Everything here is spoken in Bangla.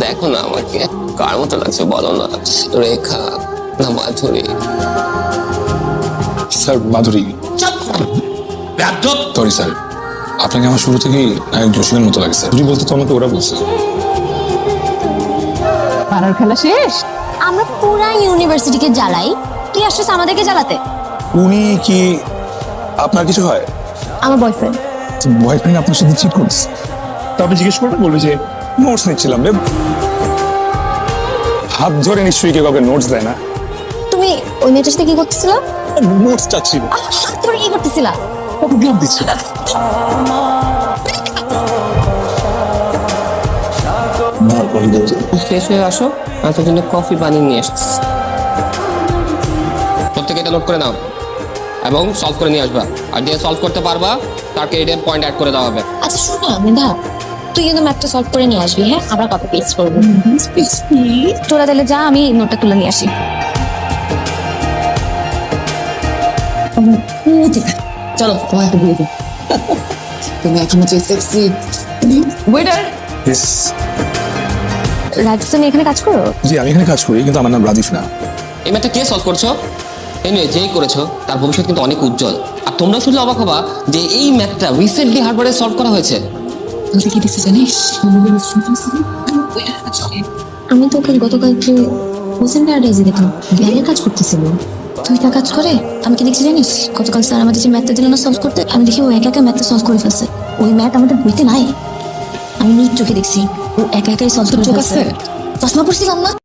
দেখো না আমাকে কার মতো লাগছে বলো না, রেখা না মাধুরী? স্যার মাধুরী। সরি স্যার, আপনাকে আমার শুরু থেকেই নায়ক জসিমের মতো লাগছে। যদি বলতে তো আমাকে ওরা বলছে। পাড়ার খেলা শেষ। আমরা পুরা ইউনিভার্সিটিকে জ্বালাই, তুই আসছিস আমাদেরকে জ্বালাতে? উনি কি আপনার কিছু হয়? আমার বয়ফ্রেন্ড। বয়ফ্রেন্ড আপনার সাথে চিট করছে? তা আপনি জিজ্ঞেস করবেন, বলবে যে নোটস নিচ্ছিলাম রে। হাত ধরে নিশ্চয়ই কেউ কাউকে নোটস দেয় না। তুমি ওই মেয়েটার সাথে কি করতেছিলা? নোটস চাচ্ছিল। হাত ধরে কি করতেছিলা? অটোগ্রাফ দিচ্ছিল। ফ্রেশ হয়ে আসো, আমি তোর জন্য কফি বানিয়ে নিয়ে এসছি। প্রত্যেকে এটা নোট করে নাও এবং সলভ করে নিয়ে আসবা। আর যে সলভ করতে পারবা তাকে এটার পয়েন্ট অ্যাড করে দেওয়া হবে। আচ্ছা শোন না মেধা, তুই কিন্তু ম্যাপটা সলভ করে নিয়ে আসবি, হ্যাঁ? আমরা কপি পেস্ট করবো। তোরা তাহলে যা, আমি নোটটা তুলে নিয়ে আসি। চলো তোমাকে দিয়ে দিই। তুমি এখনো যে সেক্সি। ওয়েটার। ইয়েস। রাজু, তুমি এখানে কাজ করো? জি, আমি এখানে কাজ করি, কিন্তু আমার নাম রাদিফ না। এই ম্যাথটা কে সলভ করছো? এনিওয়ে যেই করেছো তার ভবিষ্যৎ কিন্তু অনেক উজ্জ্বল। আর তোমরা শুনলে অবাক হবা যে এই ম্যাথটা রিসেন্টলি হার্ভার্ডে সলভ করা হয়েছে। তুই কি দিতে জানিস? আমি তোকে গতকালকে হোসেন প্যারাডাইজে দেখলাম, ব্যাংকে কাজ করতেছিল। তুই না কাজ করে আমি কি দেখছি জানিস? গতকাল স্যার আমাদের যে ম্যাথটা দিল না সলভ করতে, আমি দেখি ও একা একা ম্যাথটা সলভ করে ফেলছে। ওই ম্যাথ আমাদের বইতে নাই, আমি নিজ চোখে দেখছি ও একা একাই সলভ করে ফেলছে। চশমা পড়ছিলাম না।